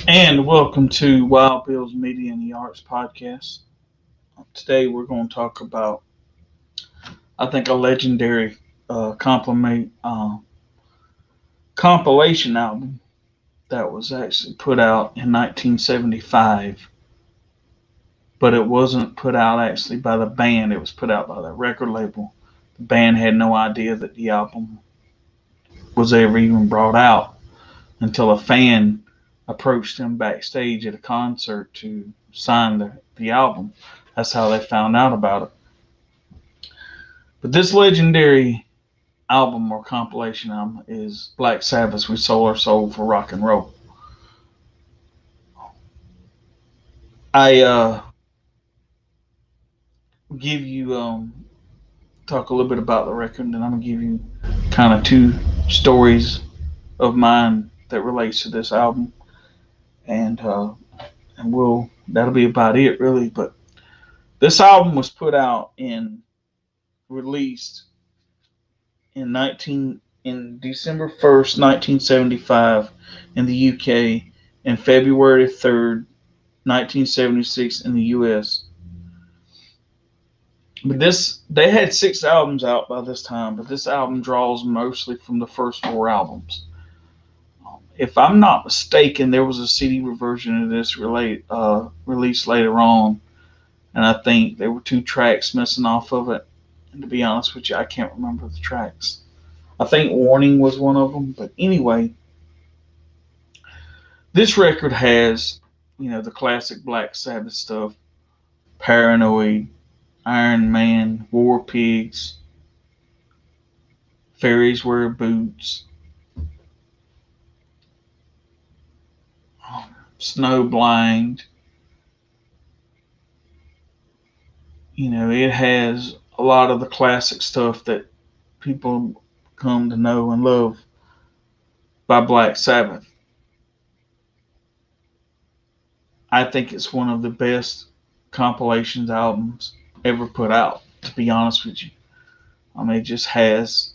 And welcome to Wild Bill's Media and the Arts Podcast. Today we're going to talk about, I think, a legendary compilation album that was actually put out in 1975, but it wasn't put out actually by the band. It was put out by the record label. The band had no idea that the album was ever even brought out until a fan approached them backstage at a concert to sign the album. That's how they found out about it. But this legendary album or compilation album is Black Sabbath's "We Sold Our Soul for Rock and Roll." I give you talk a little bit about the record, and then I'm gonna give you kind of two stories of mine that relates to this album, and we'll that'll be about it really. But this album was put out and released in December 1st, 1975 in the UK, and February 3rd, 1976 in the US. But this they had six albums out by this time, but this album draws mostly from the first four albums. If I'm not mistaken, there was a CD version of this released later on, and I think there were two tracks missing off of it. And to be honest with you, I can't remember the tracks. I think Warning was one of them, but anyway, this record has, the classic Black Sabbath stuff: Paranoid, Iron Man, War Pigs, Fairies Wear Boots, Snowblind. It has a lot of the classic stuff that people come to know and love by Black Sabbath. I think it's one of the best compilations albums ever put out, to be honest with you. I mean, it just has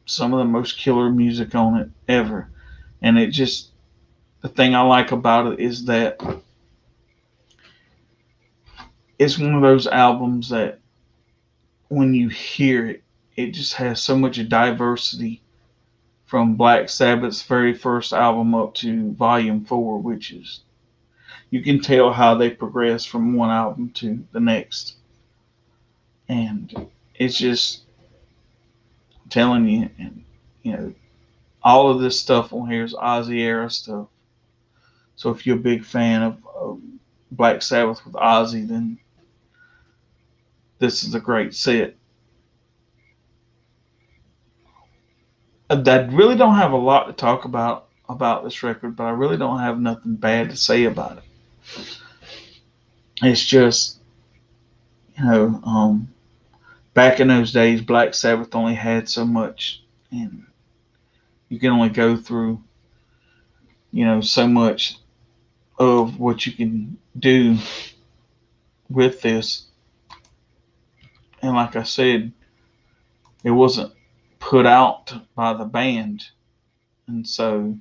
some of the most killer music on it ever. And the thing I like about it is that it's one of those albums that when you hear it, it just has so much diversity from Black Sabbath's very first album up to Volume 4, which is, you can tell how they progress from one album to the next. And it's just telling you, and all of this stuff on here is Ozzy era stuff. So if you're a big fan of Black Sabbath with Ozzy, then this is a great set. I really don't have a lot to talk about this record, but I really don't have nothing bad to say about it. It's just, back in those days, Black Sabbath only had so much, and you can only go through, so much of what you can do with this. And like I said, it wasn't put out by the band. And so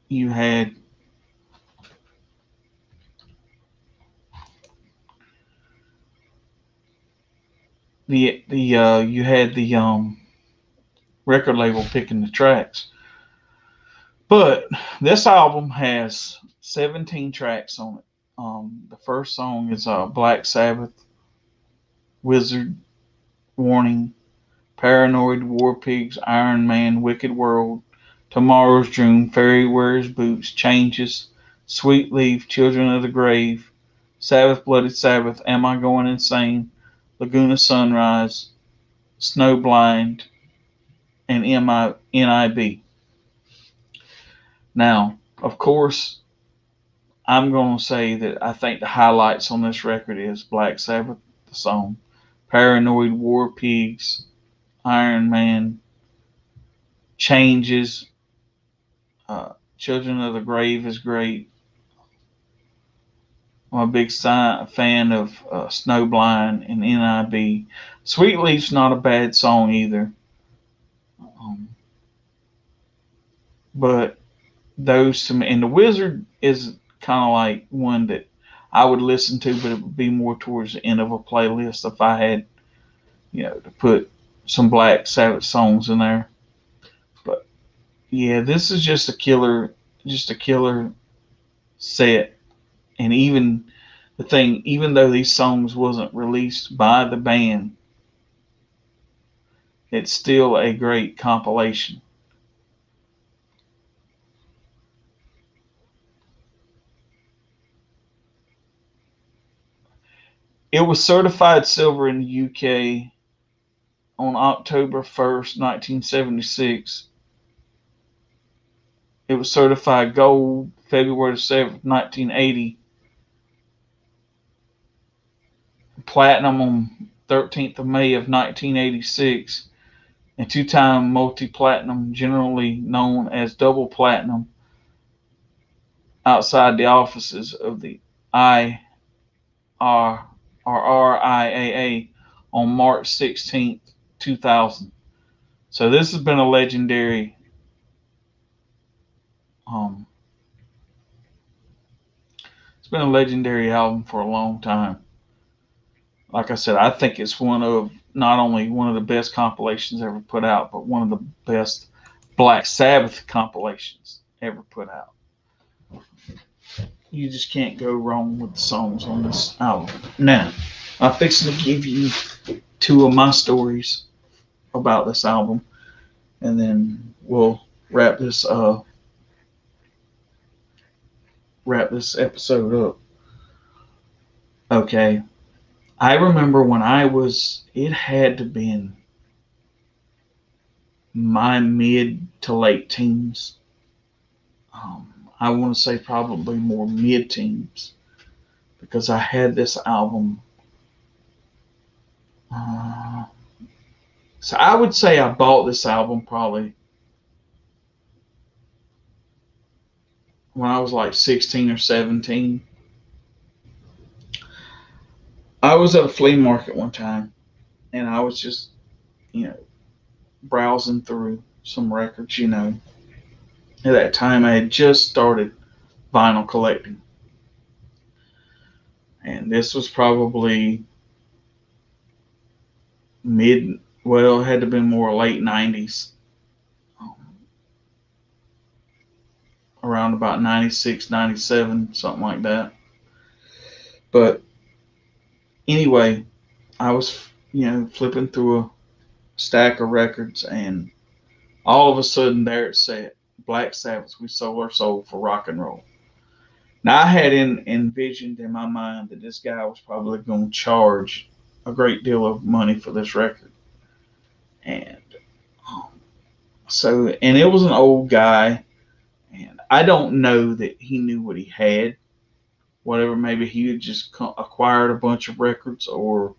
you had the record label picking the tracks. But this album has 17 tracks on it. The first song is Black Sabbath, Wizard, Warning, Paranoid, War Pigs, Iron Man, Wicked World, Tomorrow's Dream, Fairy Wears Boots, Changes, Sweet Leaf, Children of the Grave, Sabbath, Bloody Sabbath, Am I Going Insane, Laguna Sunrise, Snowblind, and NIB. Now, of course, I'm going to say that I think the highlights on this record is Black Sabbath, the song, Paranoid, War Pigs, Iron Man, Changes, Children of the Grave is great. I'm a big fan of Snowblind and NIB. Sweet Leaf's not a bad song either. Um, but those to me, and the Wizard is kind of like one that I would listen to, but it would be more towards the end of a playlist if I had, to put some Black Sabbath songs in there. But yeah, this is just a killer set. And even though these songs wasn't released by the band, it's still a great compilation. It was certified silver in the UK on October 1st, 1976. It was certified gold February 7th, 1980, platinum on 13th of May of 1986, and two-time multi-platinum, generally known as double platinum, outside the offices of the RIAA on March 16th, 2000. So this has been a legendary um, it's been a legendary album for a long time. Like I said, I think it's one of not only one of the best compilations ever put out, but one of the best Black Sabbath compilations ever put out. You just can't go wrong with the songs on this album. Now, I'm fixing to give you two of my stories about this album, and then we'll wrap this episode up. Okay. I remember when it had to been my mid to late teens. I want to say probably more mid teens because I had this album. Uh, so I would say I bought this album probably when I was like 16 or 17. I was at a flea market one time and I was just, you know, browsing through some records. At that time, I had just started vinyl collecting. And this was probably it had to have been more late 90s, um, around about 96, 97, something like that. But anyway, I was, flipping through a stack of records, and all of a sudden there it said, Black Sabbath, we sold our soul for rock and roll. Now, I had envisioned in my mind that this guy was probably going to charge a great deal of money for this record. And um, and it was an old guy, and I don't know that he knew what he had. Whatever, maybe he had just acquired a bunch of records, or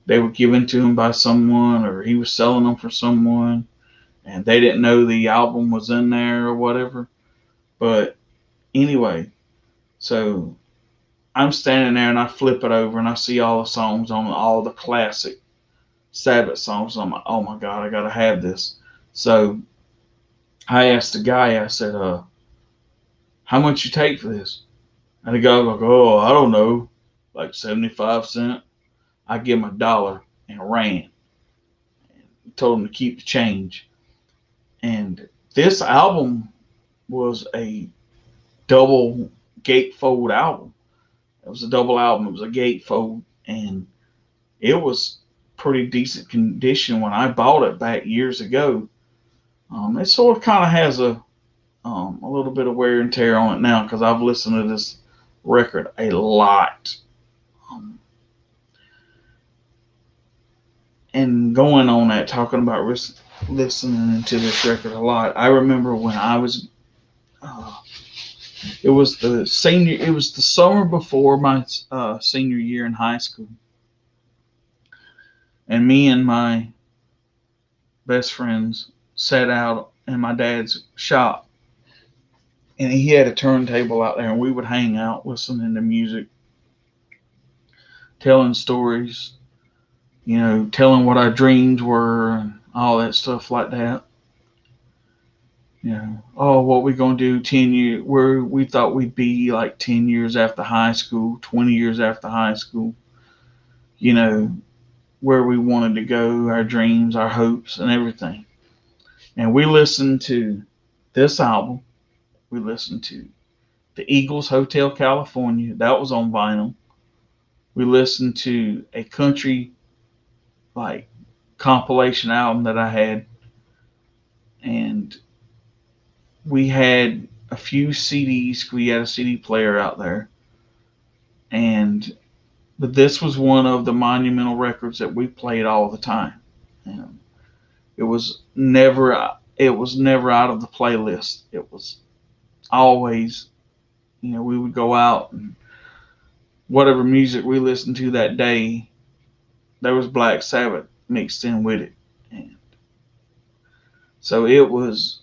they were given to him by someone, or he was selling them for someone, and they didn't know the album was in there or whatever. But anyway, so I'm standing there and I flip it over and I see all the songs on all the classic Sabbath songs. I'm like, oh my God, I gotta have this. So I asked the guy, I said, how much you take for this? And the guy was like, oh, I don't know, like 75 cents. I give him $1 and ran. Told him to keep the change. And this album was a double gatefold album. It was a double album. It was a gatefold, and it was pretty decent condition when I bought it back years ago. It sort of kind of has a little bit of wear and tear on it now because I've listened to this record a lot. Um, and going on that, talking about listening to this record a lot, I remember when I was, it was the summer before my senior year in high school, and me and my best friends sat out in my dad's shop, and he had a turntable out there, and we would hang out listening to music, telling stories, telling what our dreams were and all that stuff like that. Yeah. Oh, what we gonna do 10 years? Where we thought we'd be like 10 years after high school, 20 years after high school. You know where we wanted to go, our dreams, our hopes, and everything. And we listened to this album. We listened to the Eagles Hotel California. That was on vinyl. We listened to a country like compilation album that I had, and we had a few CDs. We had a CD player out there, and but this was one of the monumental records that we played all the time. And it was never out of the playlist. It was always, we would go out and whatever music we listened to that day, there was Black Sabbath mixed in with it. And so it was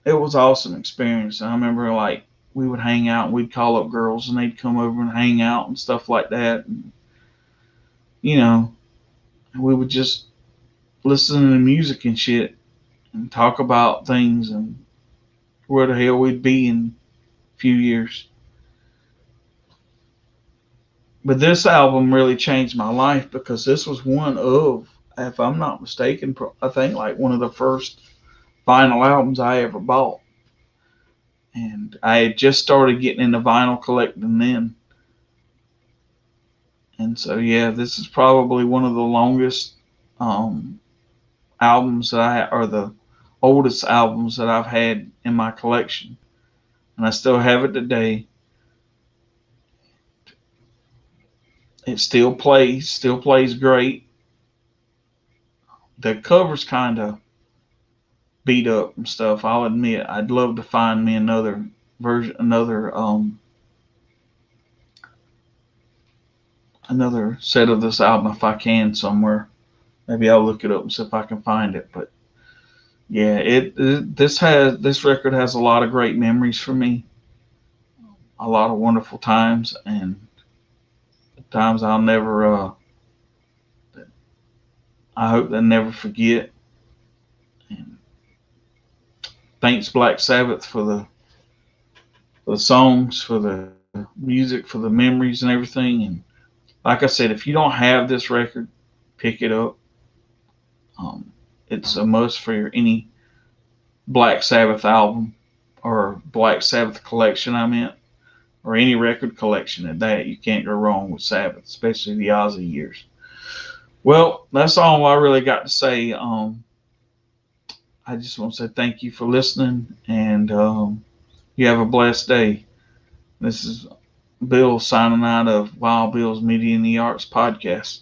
awesome experience. And I remember like we would hang out and we'd call up girls and they'd come over and hang out and stuff like that. And, you know, we would just listen to music and shit and talk about things and where the hell we'd be in a few years. But this album really changed my life because this was one of, if I'm not mistaken, I think like one of the first vinyl albums I ever bought. And I had just started getting into vinyl collecting then. And so, yeah, this is probably one of the longest um, albums or the oldest albums that I've had in my collection. And I still have it today. It still plays great. The cover's kind of beat up and stuff. I'll admit, I'd love to find me another version, another set of this album if I can somewhere. Maybe I'll look it up and see if I can find it. But yeah, this record has a lot of great memories for me, a lot of wonderful times, and times I'll never. I hope they never forget. And thanks Black Sabbath for the songs, for the music, for the memories and everything. And like I said, if you don't have this record, pick it up. Um, it's a must for any Black Sabbath album or Black Sabbath collection. I meant, or any record collection at that. You can't go wrong with Sabbath, especially the Ozzy years. Well, that's all I really got to say. I just want to say thank you for listening, and you have a blessed day. This is Bill signing out of Wild Bill's Media and the Arts podcast.